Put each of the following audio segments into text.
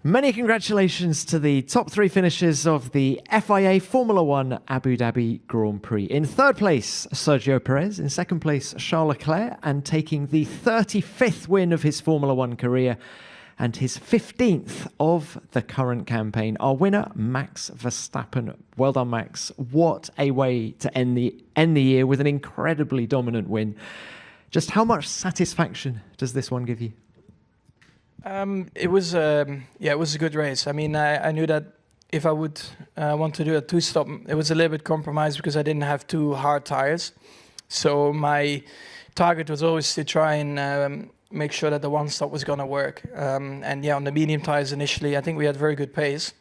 Many congratulations to the top three finishers of the FIA Formula One Abu Dhabi Grand Prix. In third place, Sergio Perez. In second place, Charles Leclerc. And taking the 35th win of his Formula One career and his 15th of the current campaign, our winner, Max Verstappen. Well done, Max. What a way to end the year with an incredibly dominant win. Just how much satisfaction does this one give you? It was a good race. I mean, I knew that if I would want to do a two-stop, it was a little bit compromised because I didn't have two hard tires. So my target was always to try and make sure that the one-stop was going to work. And yeah, on the medium tires initially, I think we had very good pace.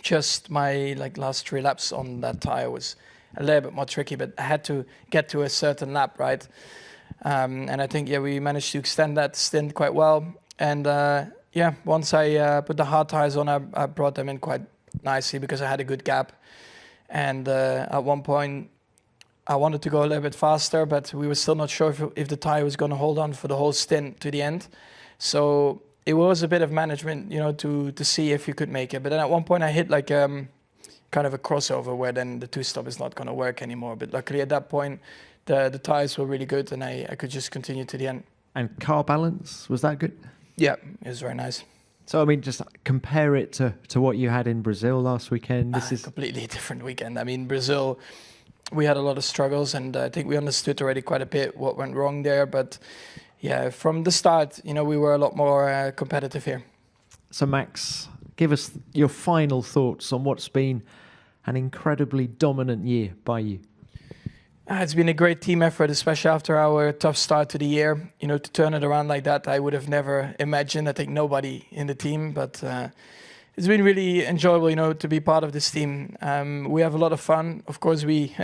Just my last 3 laps on that tire was a little bit more tricky, but I had to get to a certain lap, right? And I think we managed to extend that stint quite well. And once I put the hard tires on, I brought them in quite nicely because I had a good gap. And at one point, I wanted to go a little bit faster, but we were still not sure if the tire was going to hold on for the whole stint to the end. So it was a bit of management, to see if you could make it. But then at one point, I hit kind of a crossover where then the two-stop is not going to work anymore. But luckily at that point, the tires were really good, and I could just continue to the end. And car balance, was that good? Yeah, it was very nice. So, I mean, just compare it to what you had in Brazil last weekend. This is a completely different weekend. I mean, Brazil, we had a lot of struggles, and I think we understood already quite a bit what went wrong there. But yeah, from the start, we were a lot more competitive here. So, Max, give us your final thoughts on what's been an incredibly dominant year by you. It's been a great team effort, especially after our tough start to the year. To turn it around like that, I would have never imagined. I think nobody in the team, but it's been really enjoyable, to be part of this team. We have a lot of fun. Of course, we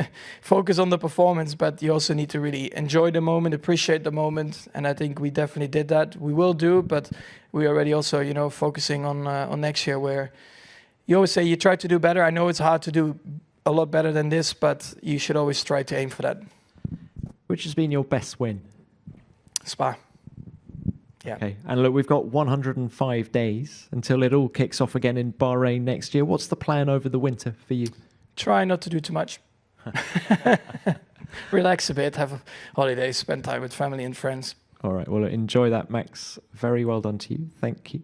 focus on the performance, but you also need to really enjoy the moment, appreciate the moment, and I think we definitely did that. We will do, but we already also, focusing on next year, where you always say you try to do better. I know it's hard to do a lot better than this, but you should always try to aim for that. Which has been your best win? Spa. Yeah. Okay. And look, we've got 105 days until it all kicks off again in Bahrain next year. What's the plan over the winter for you? Try not to do too much. Relax a bit, have a holiday, spend time with family and friends. All right. Well, enjoy that, Max. Very well done to you. Thank you.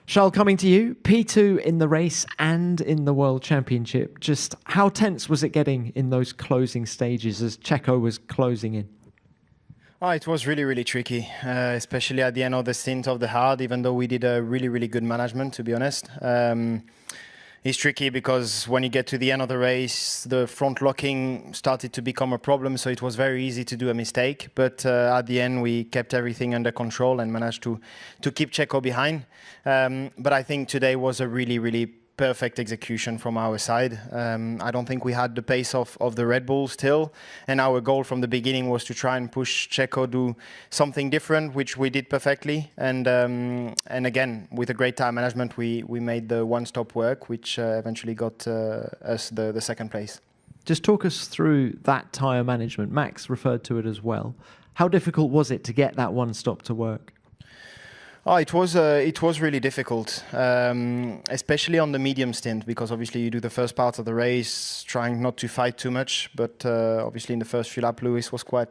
Charles, coming to you, P2 in the race and in the World Championship. Just how tense was it getting in those closing stages as Checo was closing in? Oh, it was really, really tricky, especially at the end of the stint of the hard, even though we did a really, really good management, to be honest. It's tricky because when you get to the end of the race, the front locking started to become a problem, so it was very easy to do a mistake. But at the end, we kept everything under control and managed to keep Checo behind. But I think today was a really, really perfect execution from our side. I don't think we had the pace of the Red Bull still, and our goal from the beginning was to try and push Checo do something different, which we did perfectly. And again, with a great time management, we made the one-stop work, which eventually got us the second place. Just talk us through that tyre management. Max referred to it as well. How difficult was it to get that one-stop to work? Oh, it was really difficult, especially on the medium stint, because obviously you do the first part of the race trying not to fight too much, but obviously in the first few laps, Lewis was quite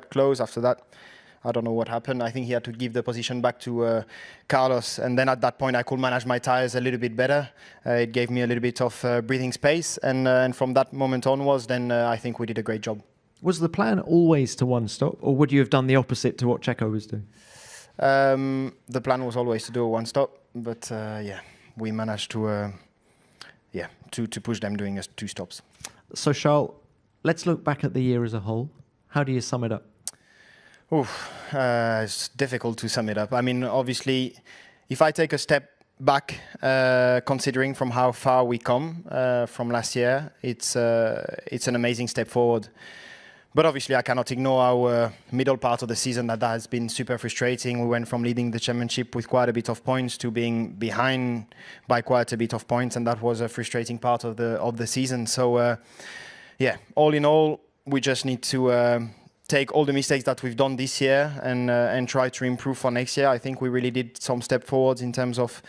close. After that, I don't know what happened. I think he had to give the position back to Carlos, and then at that point I could manage my tires a little bit better. It gave me a little bit of breathing space, and from that moment onwards, then I think we did a great job. Was the plan always to one stop, or would you have done the opposite to what Checo was doing? The plan was always to do a one-stop, but we managed to push them doing two stops. So, Charles, let's look back at the year as a whole. How do you sum it up? It's difficult to sum it up. I mean, obviously, if I take a step back, considering from how far we come from last year, it's an amazing step forward. But obviously, I cannot ignore our middle part of the season that has been super frustrating. We went from leading the championship with quite a bit of points to being behind by quite a bit of points, and that was a frustrating part of the season. So, all in all, we just need to take all the mistakes that we've done this year and try to improve for next year. I think we really did some step forwards in terms of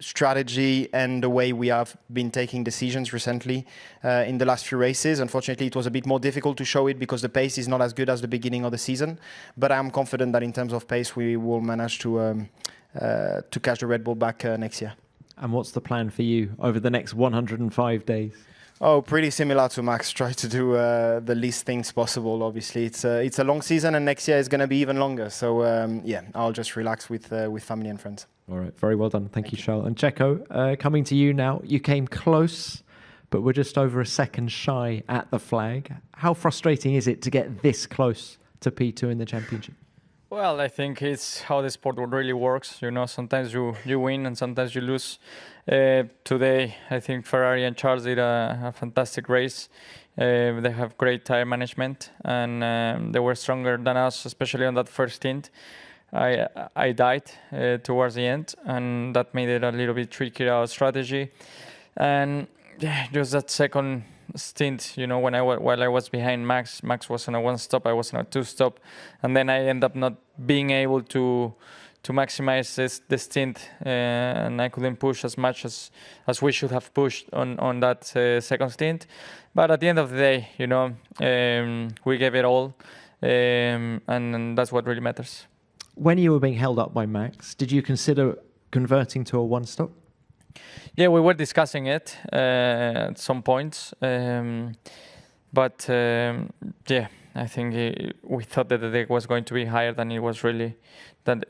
strategy and the way we have been taking decisions recently in the last few races. Unfortunately, it was a bit more difficult to show it because the pace is not as good as the beginning of the season. But I'm confident that in terms of pace, we will manage to catch the Red Bull back next year. And what's the plan for you over the next 105 days? Oh, pretty similar to Max. Try to do the least things possible. Obviously, it's a long season, and next year is going to be even longer. So yeah, I'll just relax with family and friends. All right, very well done. Thank you, Charles. And Checo, coming to you now. You came close, but we're just over a second shy at the flag. How frustrating is it to get this close to P2 in the championship? Well, I think it's how the sport really works. You know, sometimes you win and sometimes you lose. Today, I think Ferrari and Charles did a fantastic race. They have great tire management and they were stronger than us, especially on that first stint. I died towards the end, and that made it a little bit tricky, our strategy. And yeah, just that second stint, you know, while I was behind Max was on a one stop, I was on a two stop, and then I end up not being able to maximize the stint, and I couldn't push as much as we should have pushed on that second stint. But at the end of the day, you know, we gave it all, and that's what really matters. When you were being held up by Max, did you consider converting to a one stop? Yeah, we were discussing it at some points, but yeah, I think we thought that the deck was going to be higher than it was really, than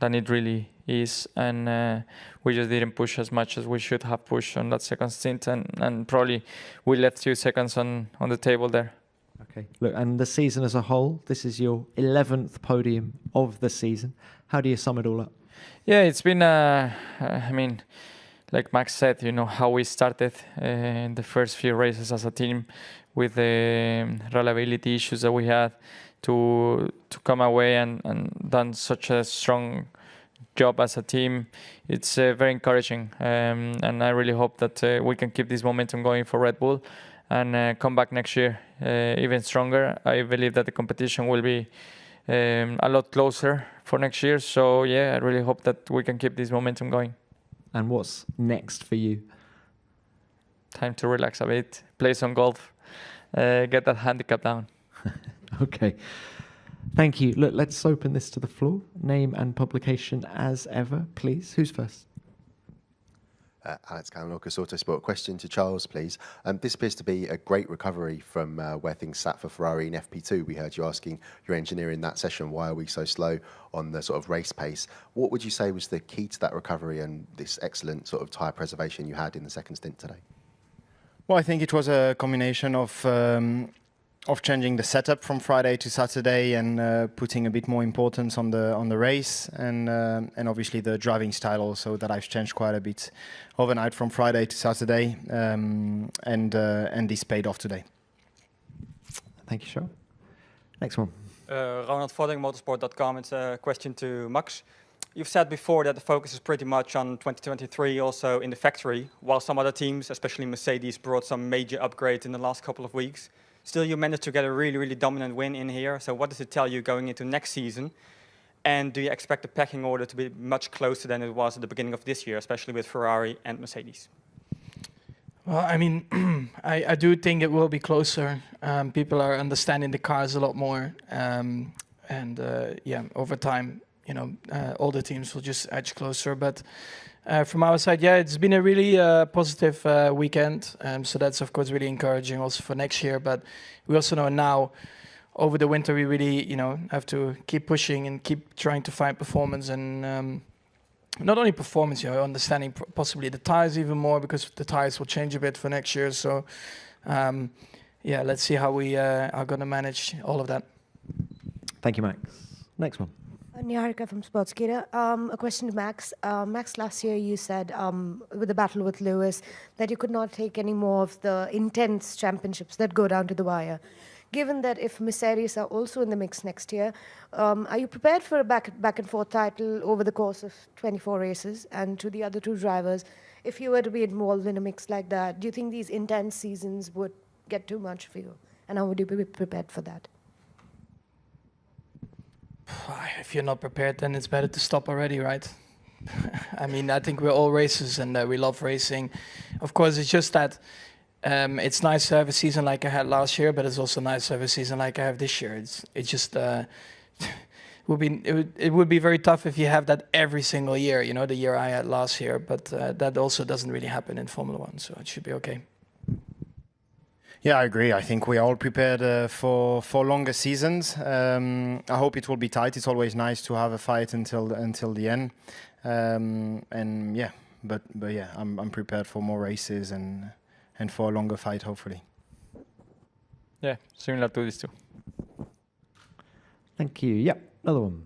it really is, and we just didn't push as much as we should have pushed on that second stint, and probably we left 2 seconds on the table there. Okay, look, and the season as a whole, this is your 11th podium of the season. How do you sum it all up? Yeah, it's been, I mean, like Max said, you know, how we started in the first few races as a team with the reliability issues that we had to come away and done such a strong job as a team. It's very encouraging, and I really hope that we can keep this momentum going for Red Bull and come back next year even stronger. I believe that the competition will be a lot closer for next year. So yeah, I really hope that we can keep this momentum going. And what's next for you? Time to relax a bit, play some golf, get that handicap down. Okay. Thank you. Look, let's open this to the floor. Name and publication as ever, please. Who's first? Alex Kalinauckas, Autosport. Question to Charles, please. This appears to be a great recovery from where things sat for Ferrari in FP2. We heard you asking your engineer in that session, why are we so slow on the sort of race pace? What would you say was the key to that recovery and this excellent sort of tyre preservation you had in the second stint today? Well, I think it was a combination of changing the setup from Friday to Saturday and putting a bit more importance on the race and obviously the driving style also that I've changed quite a bit overnight from Friday to Saturday, and this paid off today. Thank you, Charles. Next one. Ronald Vodding, motorsport.com. It's a question to Max. You've said before that the focus is pretty much on 2023 also in the factory, while some other teams, especially Mercedes, brought some major upgrades in the last couple of weeks. Still, you managed to get a really, really dominant win in here. So what does it tell you going into next season? And do you expect the pecking order to be much closer than it was at the beginning of this year, especially with Ferrari and Mercedes? Well, I mean, I do think it will be closer. People are understanding the cars a lot more. Yeah, over time, you know, all the teams will just edge closer. But from our side, yeah, it's been a really positive weekend. So that's, of course, really encouraging also for next year. But we also know now, over the winter, we really, you know, have to keep pushing and keep trying to find performance. And not only performance, you know, understanding possibly the tires even more, because the tires will change a bit for next year. So, yeah, let's see how we are going to manage all of that. Thank you, Max. Next one. Niharika from Sportskeeda. A question to Max. Max, last year you said with the battle with Lewis that you could not take any more of the intense championships that go down to the wire. Given that if Mercedes are also in the mix next year, are you prepared for a back and forth title over the course of 24 races? And to the other two drivers, if you were to be involved in a mix like that, do you think these intense seasons would get too much for you And how would you be prepared for that? If you're not prepared, then it's better to stop already, right? I mean, I think we're all racers and we love racing. Of course, it's just that it's nice to have a season like I had last year, but it's also nice to have a season like I have this year. It's just it would be very tough if you have that every single year. You know, the year I had last year, but that also doesn't really happen in Formula One, so it should be okay. Yeah, I agree. I think we are all prepared for longer seasons. I hope it will be tight. It's always nice to have a fight until the end. And yeah, but yeah, I'm prepared for more races and for a longer fight, hopefully. Yeah, similar to this too. Thank you. Yep, another one.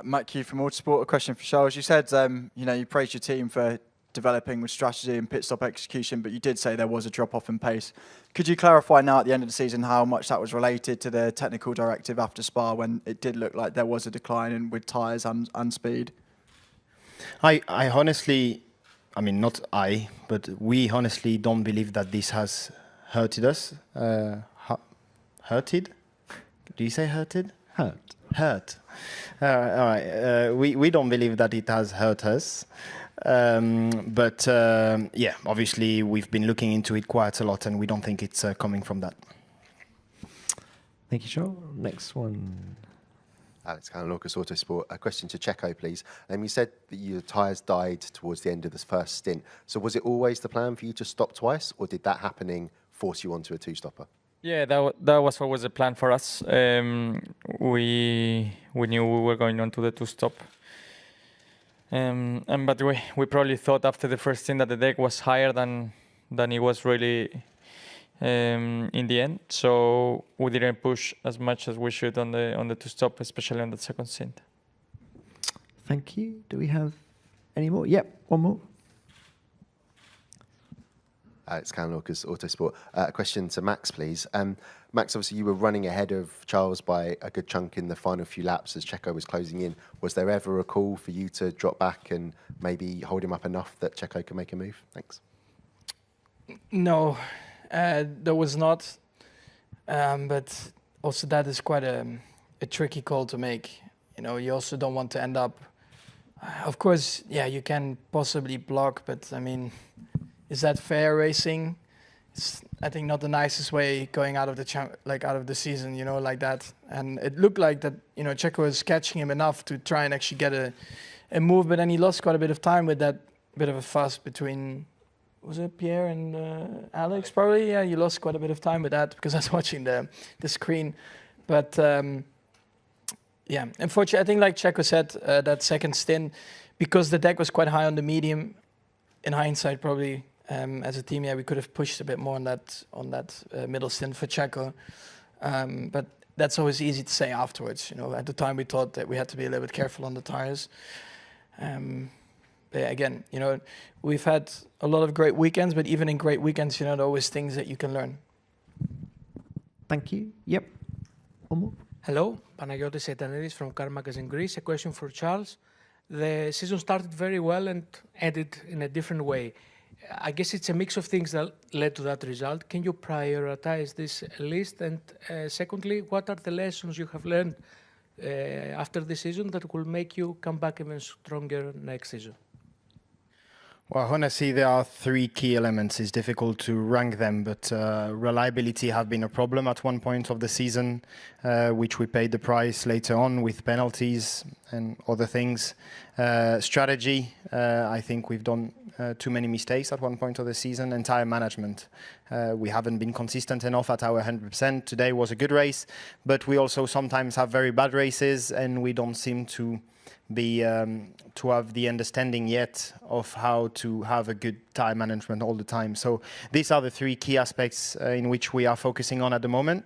Matt Q from Autosport. A question for Charles. You said you praised your team for developing with strategy and pit stop execution, but you did say there was a drop-off in pace. Could you clarify now at the end of the season how much that was related to the technical directive after Spa, when it did look like there was a decline in with tyres and speed? I honestly, I mean, not I, but we honestly don't believe that this has hurted us. Hurted? Do you say hurted? Hurt. All right. We don't believe that it has hurt us. But yeah, obviously we've been looking into it quite a lot, and we don't think it's coming from that. Thank you, Charles. Next one. Alex Lucas, Autosport. A question to Checo, please. You said that your tyres died towards the end of this first stint. So was it always the plan for you to stop twice, or did that happening force you onto a two-stopper? Yeah, that was always a plan for us. We knew we were going on to the two-stop. But we probably thought after the first stint that the deck was higher than it was really in the end. So we didn't push as much as we should on the two-stop, especially on the second stint. Thank you. Do we have any more? Yep, one more. It's Callum Lucas, Autosport. A question to Max, please. Max, obviously you were running ahead of Charles by a good chunk in the final few laps as Checo was closing in. Was there ever a call for you to drop back and maybe hold him up enough that Checo can make a move? Thanks. No, there was not. But also that is quite a tricky call to make. You know, you also don't want to end up... Of course, yeah, you can possibly block, but I mean... Is that fair racing? It's, I think, not the nicest way going out of the season, you know, like that. And it looked like that, you know, Checo was catching him enough to try and actually get a move, but then he lost quite a bit of time with that bit of a fuss between, was it Pierre and Alex? Probably, yeah. You lost quite a bit of time with that because I was watching the screen, but yeah. Unfortunately, I think, like Checo said, that second stint, because the deck was quite high on the medium. In hindsight, probably. As a team, yeah, we could have pushed a bit more on that middle stint for Checo, but that's always easy to say afterwards. You know, at the time we thought that we had to be a little bit careful on the tires. But yeah, again, you know, we've had a lot of great weekends, but even in great weekends, you know, there are always things that you can learn. Thank you. Yep. One more. Hello, Panagiotis Etaneris from Car Magazine Greece. A question for Charles. The season started very well and ended in a different way. I guess it's a mix of things that led to that result. Can you prioritize this list? And secondly, what are the lessons you have learned after the season that will make you come back even stronger next season? Well, honestly, there are three key elements. It's difficult to rank them, but reliability have been a problem at one point of the season, which we paid the price later on with penalties and other things. Strategy, I think we've done too many mistakes at one point of the season. And tire management, we haven't been consistent enough at our 100%. Today was a good race, but we also sometimes have very bad races, and we don't seem to be to have the understanding yet of how to have a good time management all the time. So these are the three key aspects in which we are focusing on at the moment.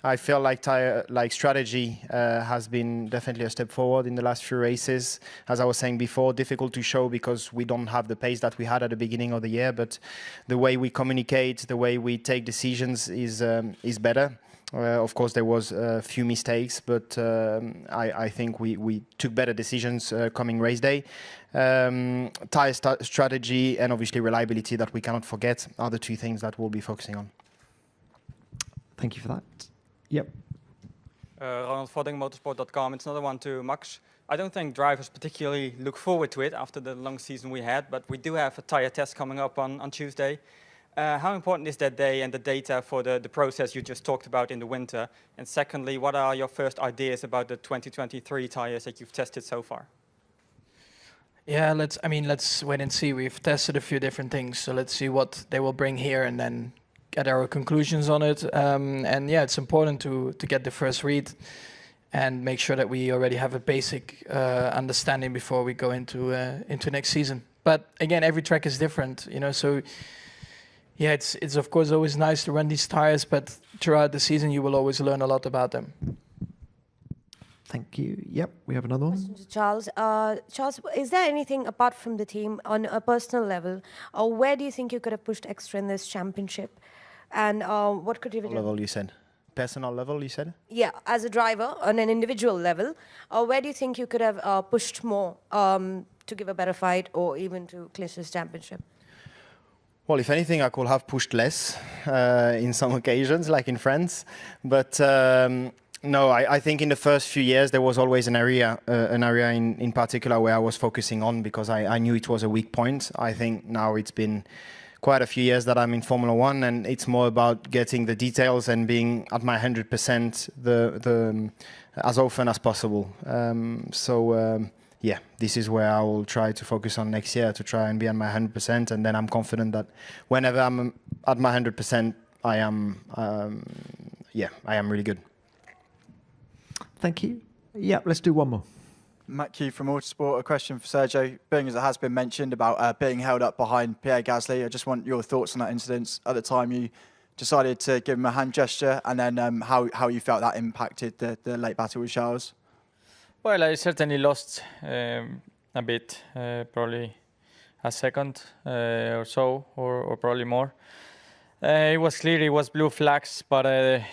I feel like strategy has been definitely a step forward in the last few races. As I was saying before, difficult to show because we don't have the pace that we had at the beginning of the year, but the way we communicate, the way we take decisions is better. Of course, there was a few mistakes, but I think we took better decisions coming race day. Tire strategy and obviously reliability that we cannot forget are the two things that we'll be focusing on. Thank you for that. Yep. Ronald Vodding, motorsport.com. It's another one to Max. I don't think drivers particularly look forward to it after the long season we had, but we do have a tire test coming up on Tuesday. How important is that day and the data for the process you just talked about in the winter? And secondly, what are your first ideas about the 2023 tires that you've tested so far? Yeah, let's wait and see. We've tested a few different things, so let's see what they will bring here and then get our conclusions on it. And yeah, it's important to get the first read and make sure that we already have a basic understanding before we go into next season. But again, every track is different, you know. So yeah, it's of course always nice to run these tires, but throughout the season you will always learn a lot about them. Thank you. Yep, we have another one. Question to Charles. Charles, is there anything apart from the team on a personal level, or where do you think you could have pushed extra in this championship? And what could you have done? Level, you said? Personal level, you said? Yeah, as a driver on an individual level, where do you think you could have pushed more to give a better fight or even to clinch this championship? Well, if anything, I could have pushed less in some occasions, like in France. But no, I think in the first few years there was always an area in particular where I was focusing on because I knew it was a weak point. I think now it's been quite a few years that I'm in Formula One, and it's more about getting the details and being at my 100% as often as possible. Yeah, this is where I will try to focus on next year to try and be at my 100%, and then I'm confident that whenever I'm at my 100%, I am really good. Thank you. Yeah, let's do one more. Matt Q from Autosport, a question for Sergio. Being as it has been mentioned about being held up behind Pierre Gasly, I just want your thoughts on that incident. At the time you decided to give him a hand gesture, and then how you felt that impacted the late battle with Charles. Well, I certainly lost a bit, probably a second or so, or probably more. It was clear it was blue flags, but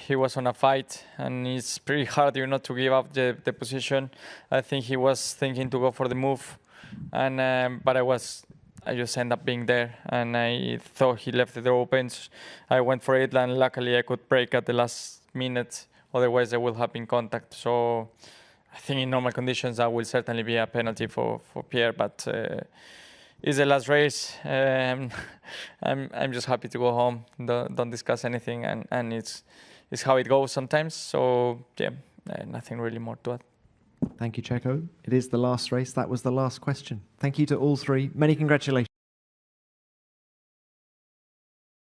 he was on a fight, and it's pretty hard, you know, to give up the position. I think he was thinking to go for the move, and but I just ended up being there, and I thought he left the door open. I went for it, and luckily I could brake at the last minute. Otherwise, there would have been contact. So I think in normal conditions that will certainly be a penalty for Pierre, but it's the last race. I'm just happy to go home. Don't discuss anything, and it's how it goes sometimes. So yeah, nothing really more to add. Thank you, Checo. It is the last race. That was the last question. Thank you to all three. Many congratulations.